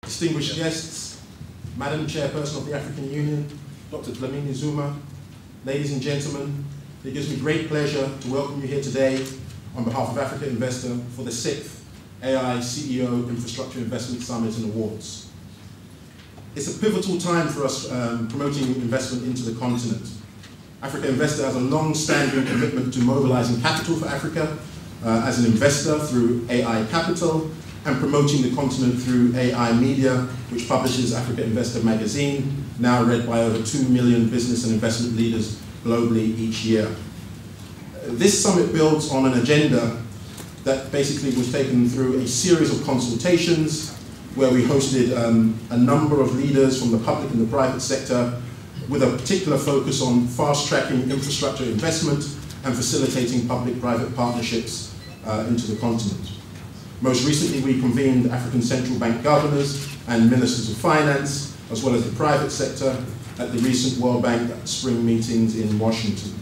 distinguished guests, Madam Chairperson of the African Union, Dr. Dlamini Zuma, ladies and gentlemen, it gives me great pleasure to welcome you here today on behalf of Africa Investor for the 6th AI CEO Infrastructure Investment Summit and Awards. It's a pivotal time for us promoting investment into the continent. Africa Investor has a long-standing commitment to mobilizing capital for Africa as an investor through AI Capital and promoting the continent through AI Media, which publishes Africa Investor magazine, now read by over 2 million business and investment leaders globally each year. This summit builds on an agenda that basically was taken through a series of consultations where we hosted a number of leaders from the public and the private sector with a particular focus on fast-tracking infrastructure investment and facilitating public-private partnerships into the continent. Most recently, we convened African Central Bank governors and ministers of finance, as well as the private sector, at the recent World Bank spring meetings in Washington.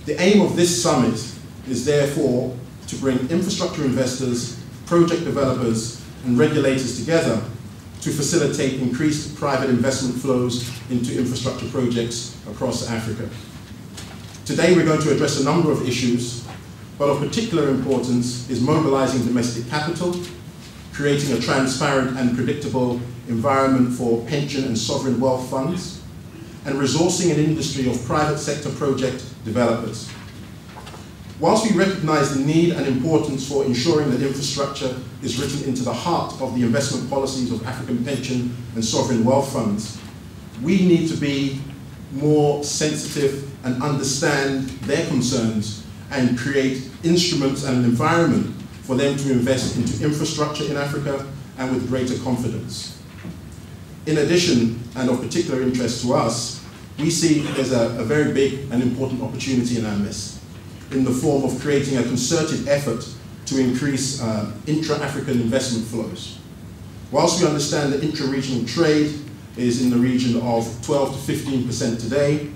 The aim of this summit is therefore to bring infrastructure investors, project developers, and regulators together to facilitate increased private investment flows into infrastructure projects across Africa. Today we're going to address a number of issues, but of particular importance is mobilizing domestic capital, creating a transparent and predictable environment for pension and sovereign wealth funds, and resourcing an industry of private sector project developers. Whilst we recognize the need and importance for ensuring that infrastructure is written into the heart of the investment policies of African pension and sovereign wealth funds, we need to be more sensitive and understand their concerns and create instruments and an environment for them to invest into infrastructure in Africa and with greater confidence. In addition, and of particular interest to us, we see there's a very big and important opportunity in our midst in the form of creating a concerted effort to increase intra-African investment flows. Whilst we understand that intra-regional trade is in the region of 12 to 15% today,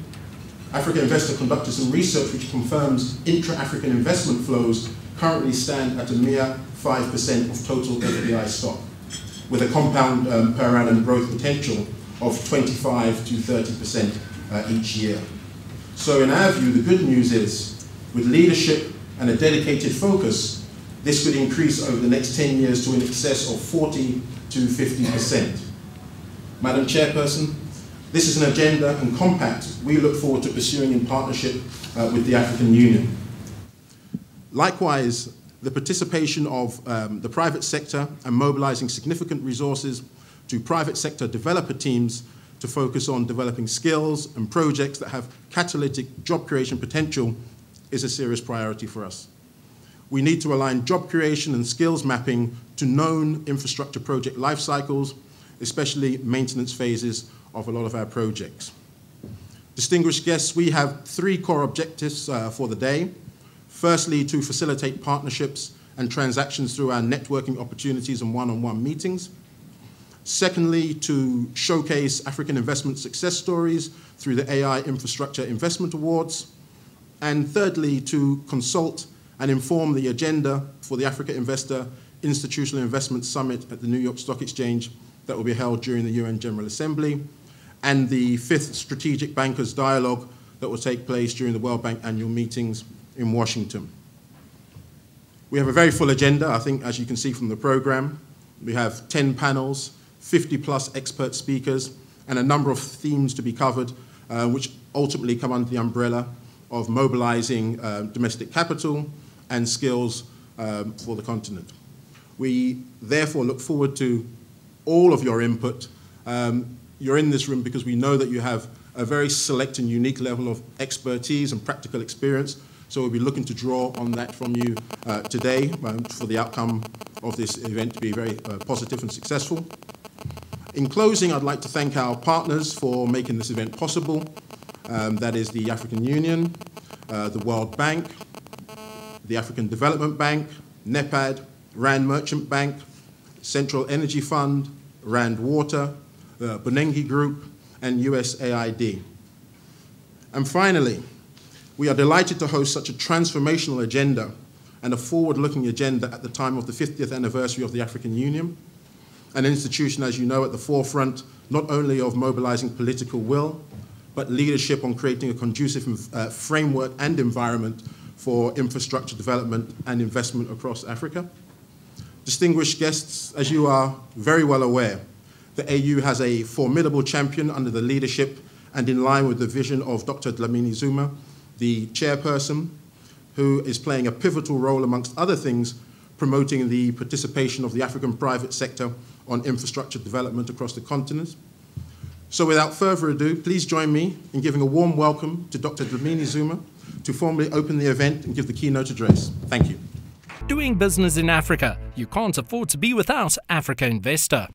Africa Investor conducted some research which confirms intra-African investment flows currently stand at a mere 5% of total FDI stock, with a compound per annum growth potential of 25 to 30% each year. So in our view, the good news is, with leadership and a dedicated focus, this could increase over the next 10 years to in excess of 40 to 50%. Madam Chairperson, this is an agenda and compact we look forward to pursuing in partnership with the African Union. Likewise, the participation of the private sector and mobilizing significant resources to private sector developer teams to focus on developing skills and projects that have catalytic job creation potential is a serious priority for us. We need to align job creation and skills mapping to known infrastructure project life cycles, especially maintenance phases of a lot of our projects. Distinguished guests, we have 3 core objectives for the day. Firstly, to facilitate partnerships and transactions through our networking opportunities and one-on-one meetings. Secondly, to showcase African investment success stories through the AI Infrastructure Investment Awards. And thirdly, to consult and inform the agenda for the Africa Investor Institutional Investment Summit at the New York Stock Exchange that will be held during the UN General Assembly, and the 5th Strategic Bankers Dialogue that will take place during the World Bank annual meetings in Washington. We have a very full agenda, I think, as you can see from the program. We have 10 panels, 50+ expert speakers, and a number of themes to be covered, which ultimately come under the umbrella of mobilizing domestic capital and skills for the continent. We therefore look forward to all of your input. You're in this room because we know that you have a very select and unique level of expertise and practical experience, so we'll be looking to draw on that from you today for the outcome of this event to be very positive and successful. In closing, I'd like to thank our partners for making this event possible. That is the African Union, the World Bank, the African Development Bank, NEPAD, Rand Merchant Bank, Central Energy Fund, Rand Water, the Bonengi Group, and USAID. And finally, we are delighted to host such a transformational agenda and a forward-looking agenda at the time of the 50th anniversary of the African Union. an institution, as you know, at the forefront not only of mobilizing political will, but leadership on creating a conducive framework and environment for infrastructure development and investment across Africa. Distinguished guests, as you are very well aware, the AU has a formidable champion under the leadership and in line with the vision of Dr. Dlamini Zuma, the chairperson, who is playing a pivotal role, amongst other things, promoting the participation of the African private sector on infrastructure development across the continent. So without further ado, please join me in giving a warm welcome to Dr. Dlamini Zuma to formally open the event and give the keynote address. Thank you. Doing business in Africa, you can't afford to be without Africa Investor.